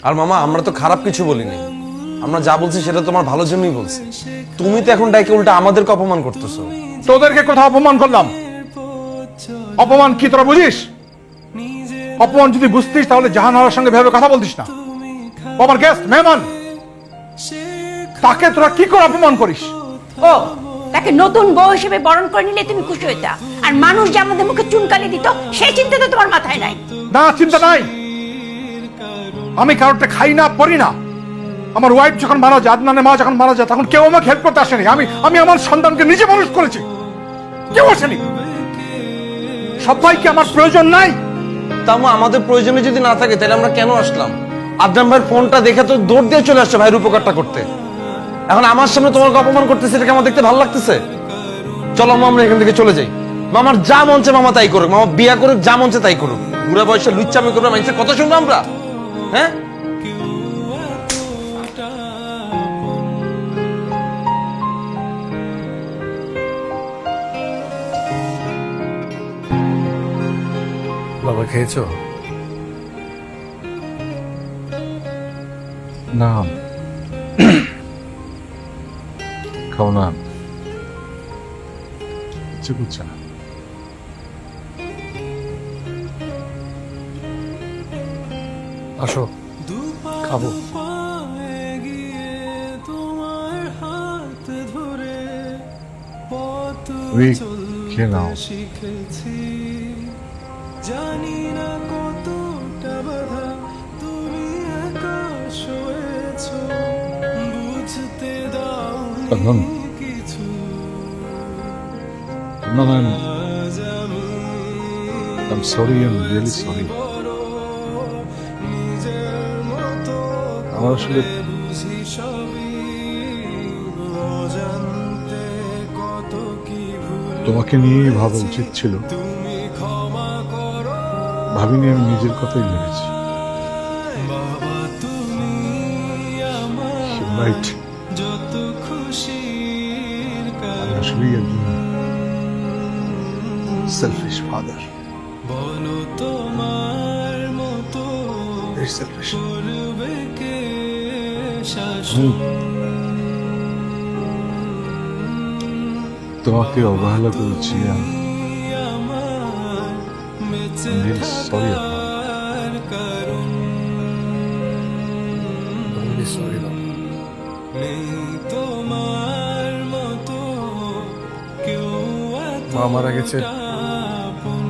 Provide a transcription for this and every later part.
আর মামা আমরা তো খারাপ কিছু বলিনি, আমরা যা বলছি সেটা তোমার ভালোর জন্যই বলছি। তুমি তো এখন ডাইকে উল্টা আমাদেরকে অপমান করতেছো। তোদেরকে কোথাও অপমান করলাম? অপমান কি তোরা বুঝিস? অপমান যদি বুঝতিস তাহলে জাহানারার সঙ্গে ভেবে কথা বলতিস না। আমার গেস্ট মেহমান, তাকে তোরা কি করে অপমান করিস? ও তাকে নতুন বউ হিসেবে বরণ করে নিলে তুমি খুশি হইতা, আর মানুষ যে আমাদের মুখে চুনকালি দিত সেই চিন্তা তো তোমার মাথায় নাই। না, চিন্তা নাই। আমি কারোরটা খাই না, পড়ি না। আমার ওয়াইফ যখন মারা যায়, আদনানের মা যখন মারা যায়, তখন কেউ আমাকে হেল্প করতে আসেনি। আমি আমার সন্তানকে নিজে মানুষ করেছি, কেউ আসেনি। সবাইকে আমার প্রয়োজন নাই। তামা আমাদের প্রয়োজনে যদি না থাকে তাহলে আমরা কেন আসলাম? আদনান ভাইয়ের ফোনটা দেখে তো দৌড় দিয়ে চলে আসছে ভাইয়ের উপকারটা করতে। এখন আমার সামনে তোমাকে অপমান করতেছে, এটাকে আমার দেখতে ভালো লাগতেছে? চলো আমরা এখান থেকে চলে যাই। মামার যা মঞ্চে মামা তাই করুক, মামা বিয়া করুক, যা মঞ্চে তাই করুক। বুড়া বয়সে লুচ্চামি করবে, মানুষের কথা শুনবো আমরা? হ্যাঁ, বাবা খেয়েছো? না খাও না, ইচ্ছে করছে না। আসো খাবো। তুমি খেয়ে নাও। জানি না কতটা বাধা তুমি একা সয়েছো, বুঝতে দাও এখন কিছু। No, I'm sorry, I'm really sorry. নিজের মতো আমার আসলে বুঝি সবই, অজান্তে কত কি ভুল তোমাকে নিয়েই ভাবা উচিত ছিল, তুমি ক্ষমা করো ভাবিনি। আমি নিজের কথাই ভেবেছি। বাবা, তুমি আমার রাইট, যত খুশির আমি আসলেই একজন সেলফিশ ফাদার, বলো তোমার মতো ভেরি সেলফিশ। করবে কে শাসন। তোমাকে অবহেলা করেছি, আমার বেঁচে সরি। থাকার কারণ সরি বাবা। নেই তোমার মতো কেউ মা মারা গেছে আপন।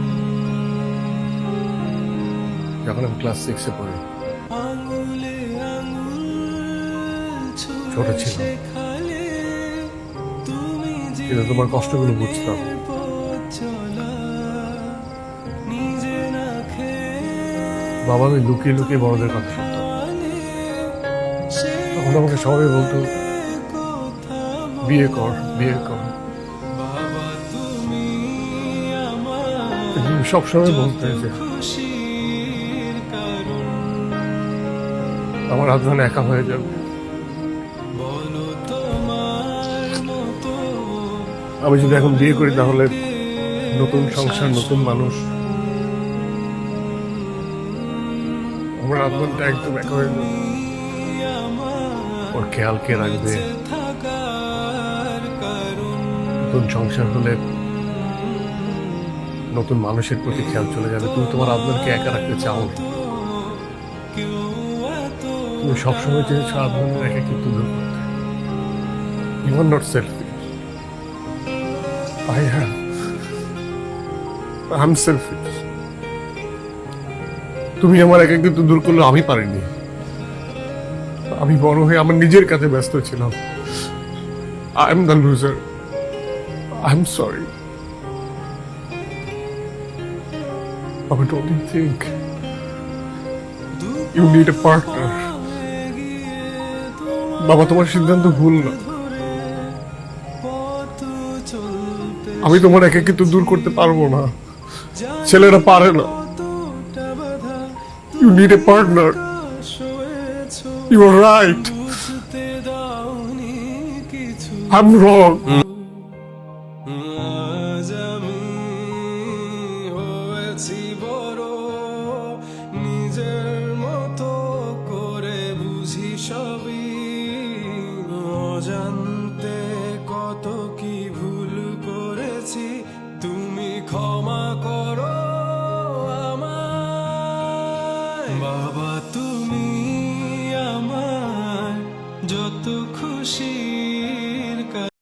যখন আমি ক্লাস 6-এ পড়ি। আঙুলে আঙুল ছোট ছুঁয়ে ছিলাম, শেখালে তুমি কিন্তু তোমার কষ্টগুলো বুঝতাম। পথ চলা, নিজে না খেয়ে বাবা আমি লুকিয়ে লুকিয়ে বড়দের কথা শুনতাম। তখন আমাকে সবাই বলতো বিয়ে কর, বিয়ে কর। বাবা, তুমি আমার কিন্তু সবসময় বলতে যে খুশির কারণ। আমার আদনান একা হয়ে যাবে। বলো তোমার মতো আমি যদি এখন বিয়ে করি তাহলে নতুন সংসার, নতুন মানুষ, আমার আদনানটা একদম একা হয়ে যাবে। ওর খেয়াল কে রাখবে? থাকার কারণ। নতুন সংসার হলে নতুন মানুষের প্রতি খেয়াল চলে যাবে। তুমি তোমার আদনানকে একা রাখতে চাও না। তুমি সবসময় চেয়েছো আদনানের একাকিত্ব দূর করতে। You are not selfish. I am selfish. তুমি আমার একাকিত্ব দূর করলে আমি পারিনি। আমি বড় হয়ে আমার নিজের কাছে ব্যস্ত ছিলাম। I am the loser. I am sorry. But don't you think you need a partner? বাবা তোমার সিদ্ধান্ত ভুল না। আমি তোমার একাকিত্ব দূর করতে পারবো না, ছেলেরা পারে না। You need a partner. You are right. I'm wrong. আজ আমি হয়েছি বড়, নিজের মতো করে সবই অজান্তে কত কি ভুল করেছি, তুমি ক্ষমা করো আমায়। বাবা তুমি আমার যত খুশি